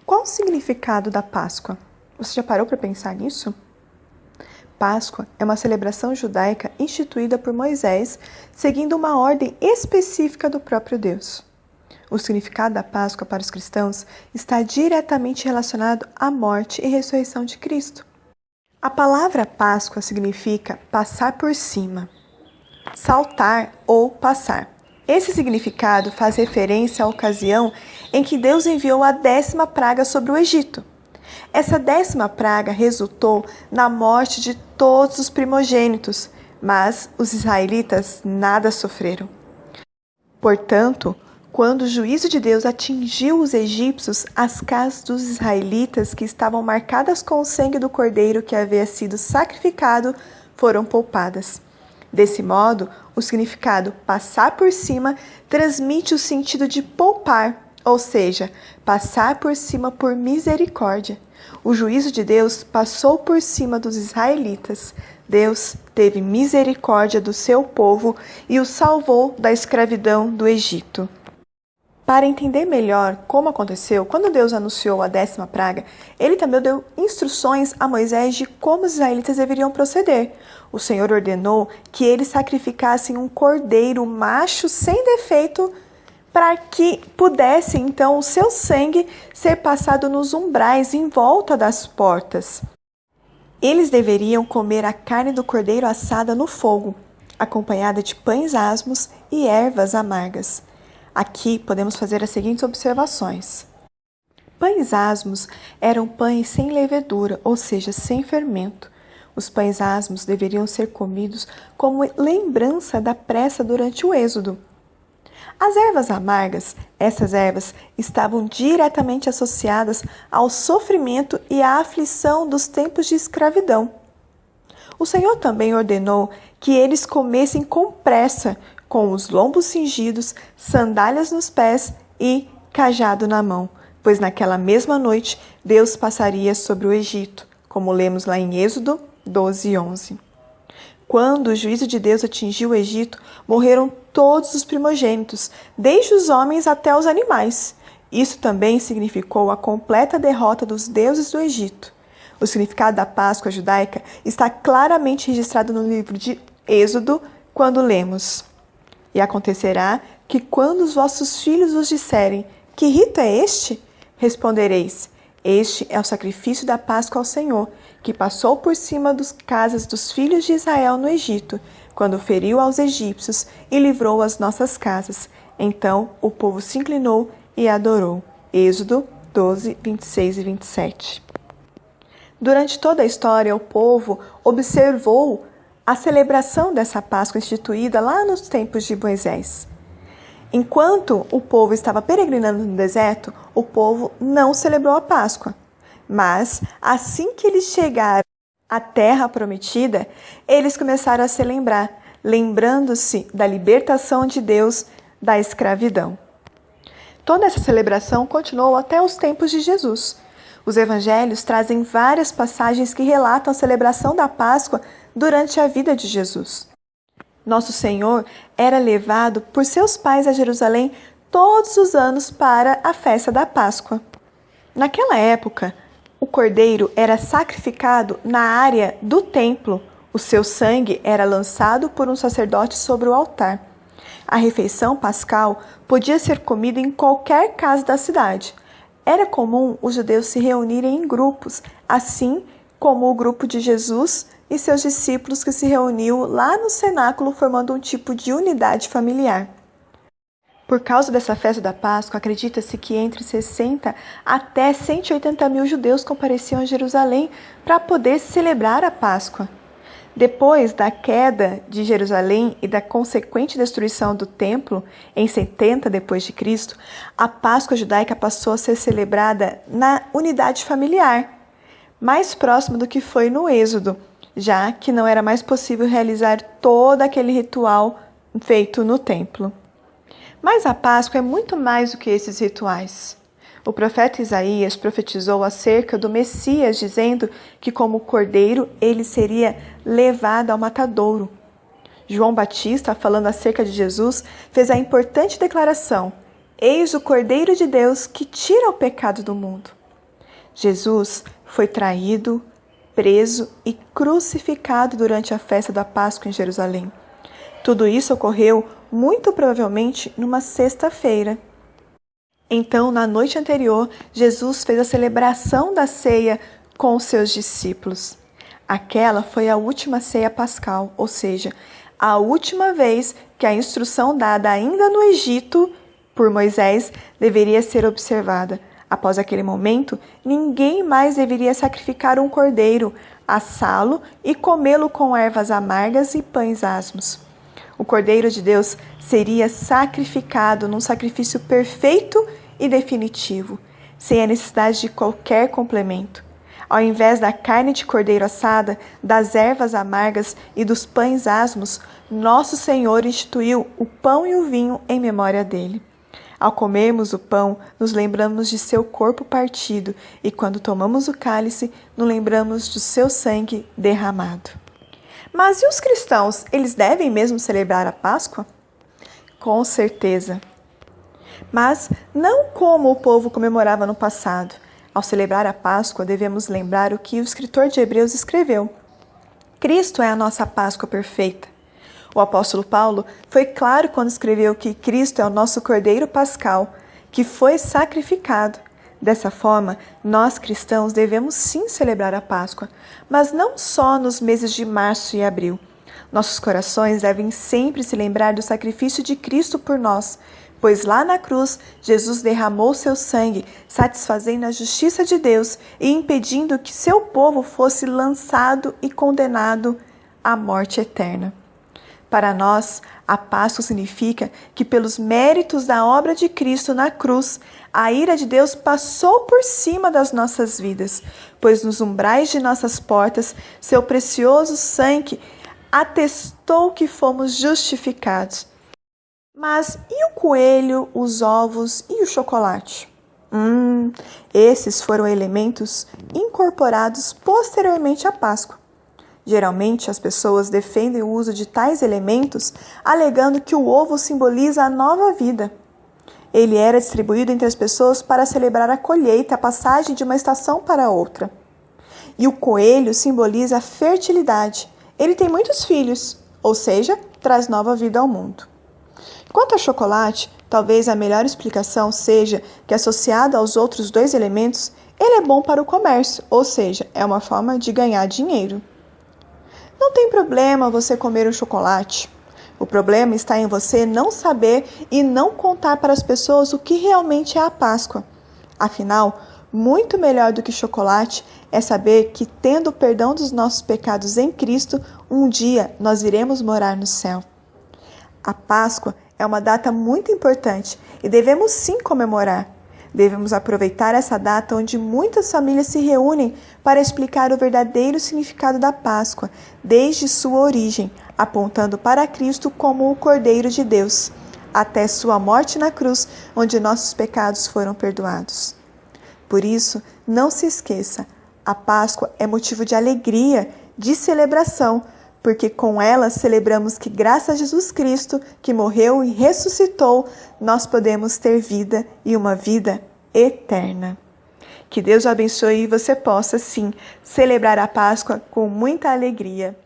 Qual o significado da Páscoa? Você já parou para pensar nisso? Páscoa é uma celebração judaica instituída por Moisés, seguindo uma ordem específica do próprio Deus. O significado da Páscoa para os cristãos está diretamente relacionado à morte e ressurreição de Cristo. A palavra Páscoa significa passar por cima, saltar ou passar. Esse significado faz referência à ocasião em que Deus enviou a 10ª praga sobre o Egito. Essa 10ª praga resultou na morte de todos os primogênitos, mas os israelitas nada sofreram. Portanto, quando o juízo de Deus atingiu os egípcios, as casas dos israelitas que estavam marcadas com o sangue do cordeiro que havia sido sacrificado foram poupadas. Desse modo, o significado passar por cima transmite o sentido de poupar, ou seja, passar por cima por misericórdia. O juízo de Deus passou por cima dos israelitas. Deus teve misericórdia do seu povo e o salvou da escravidão do Egito. Para entender melhor como aconteceu, quando Deus anunciou a 10ª praga, ele também deu instruções a Moisés de como os israelitas deveriam proceder. O Senhor ordenou que eles sacrificassem um cordeiro macho sem defeito para que pudesse, então, o seu sangue ser passado nos umbrais em volta das portas. Eles deveriam comer a carne do cordeiro assada no fogo, acompanhada de pães asmos e ervas amargas. Aqui podemos fazer as seguintes observações. Pães asmos eram pães sem levedura, ou seja, sem fermento. Os pães asmos deveriam ser comidos como lembrança da pressa durante o êxodo. As ervas amargas, essas ervas estavam diretamente associadas ao sofrimento e à aflição dos tempos de escravidão. O Senhor também ordenou que eles comessem com pressa, com os lombos cingidos, sandálias nos pés e cajado na mão, pois naquela mesma noite Deus passaria sobre o Egito, como lemos lá em Êxodo 12:11. Quando o juízo de Deus atingiu o Egito, morreram todos os primogênitos, desde os homens até os animais. Isso também significou a completa derrota dos deuses do Egito. O significado da Páscoa judaica está claramente registrado no livro de Êxodo, quando lemos: E acontecerá que quando os vossos filhos vos disserem, que rito é este? Respondereis: Este é o sacrifício da Páscoa ao Senhor, que passou por cima das casas dos filhos de Israel no Egito, quando feriu aos egípcios e livrou as nossas casas. Então o povo se inclinou e adorou. Êxodo 12, 26 e 27. Durante toda a história, o povo observou a celebração dessa Páscoa instituída lá nos tempos de Moisés. Enquanto o povo estava peregrinando no deserto, o povo não celebrou a Páscoa. Mas, assim que eles chegaram à terra prometida, eles começaram a celebrar, lembrando-se da libertação de Deus da escravidão. Toda essa celebração continuou até os tempos de Jesus. Os evangelhos trazem várias passagens que relatam a celebração da Páscoa durante a vida de Jesus. Nosso Senhor era levado por seus pais a Jerusalém todos os anos para a festa da Páscoa. Naquela época, o cordeiro era sacrificado na área do templo. O seu sangue era lançado por um sacerdote sobre o altar. A refeição pascal podia ser comida em qualquer casa da cidade. Era comum os judeus se reunirem em grupos, assim como o grupo de Jesus e seus discípulos que se reuniu lá no cenáculo formando um tipo de unidade familiar. Por causa dessa festa da Páscoa, acredita-se que entre 60 até 180 mil judeus compareciam a Jerusalém para poder celebrar a Páscoa. Depois da queda de Jerusalém e da consequente destruição do templo, em 70 d.C., a Páscoa judaica passou a ser celebrada na unidade familiar, mais próximo do que foi no Êxodo, já que não era mais possível realizar todo aquele ritual feito no templo. Mas a Páscoa é muito mais do que esses rituais. O profeta Isaías profetizou acerca do Messias, dizendo que, como cordeiro, ele seria levado ao matadouro. João Batista, falando acerca de Jesus, fez a importante declaração: Eis o Cordeiro de Deus que tira o pecado do mundo. Jesus foi traído, preso e crucificado durante a festa da Páscoa em Jerusalém. Tudo isso ocorreu muito provavelmente numa sexta-feira. Então, na noite anterior, Jesus fez a celebração da ceia com os seus discípulos. Aquela foi a última ceia pascal, ou seja, a última vez que a instrução dada ainda no Egito por Moisés deveria ser observada. Após aquele momento, ninguém mais deveria sacrificar um cordeiro, assá-lo e comê-lo com ervas amargas e pães asmos. O Cordeiro de Deus seria sacrificado num sacrifício perfeito e definitivo, sem a necessidade de qualquer complemento. Ao invés da carne de cordeiro assada, das ervas amargas e dos pães asmos, nosso Senhor instituiu o pão e o vinho em memória dele. Ao comermos o pão, nos lembramos de seu corpo partido, e quando tomamos o cálice, nos lembramos do seu sangue derramado. Mas e os cristãos, eles devem mesmo celebrar a Páscoa? Com certeza. Mas não como o povo comemorava no passado. Ao celebrar a Páscoa, devemos lembrar o que o escritor de Hebreus escreveu. Cristo é a nossa Páscoa perfeita. O apóstolo Paulo foi claro quando escreveu que Cristo é o nosso Cordeiro Pascal, que foi sacrificado. Dessa forma, nós cristãos devemos sim celebrar a Páscoa, mas não só nos meses de março e abril. Nossos corações devem sempre se lembrar do sacrifício de Cristo por nós, pois lá na cruz, Jesus derramou seu sangue, satisfazendo a justiça de Deus e impedindo que seu povo fosse lançado e condenado à morte eterna. Para nós, a Páscoa significa que, pelos méritos da obra de Cristo na cruz, a ira de Deus passou por cima das nossas vidas, pois nos umbrais de nossas portas, seu precioso sangue atestou que fomos justificados. Mas e o coelho, os ovos e o chocolate? Esses foram elementos incorporados posteriormente à Páscoa. Geralmente, as pessoas defendem o uso de tais elementos, alegando que o ovo simboliza a nova vida. Ele era distribuído entre as pessoas para celebrar a colheita, a passagem de uma estação para outra. E o coelho simboliza a fertilidade. Ele tem muitos filhos, ou seja, traz nova vida ao mundo. Quanto ao chocolate, talvez a melhor explicação seja que, associado aos outros dois elementos, ele é bom para o comércio, ou seja, é uma forma de ganhar dinheiro. Não tem problema você comer o chocolate. O problema está em você não saber e não contar para as pessoas o que realmente é a Páscoa. Afinal, muito melhor do que chocolate é saber que, tendo o perdão dos nossos pecados em Cristo, um dia nós iremos morar no céu. A Páscoa é uma data muito importante e devemos sim comemorar. Devemos aproveitar essa data onde muitas famílias se reúnem para explicar o verdadeiro significado da Páscoa, desde sua origem, apontando para Cristo como o Cordeiro de Deus, até sua morte na cruz, onde nossos pecados foram perdoados. Por isso, não se esqueça, a Páscoa é motivo de alegria, de celebração, porque com ela celebramos que, graças a Jesus Cristo, que morreu e ressuscitou, nós podemos ter vida e uma vida eterna. Que Deus o abençoe e você possa, sim, celebrar a Páscoa com muita alegria.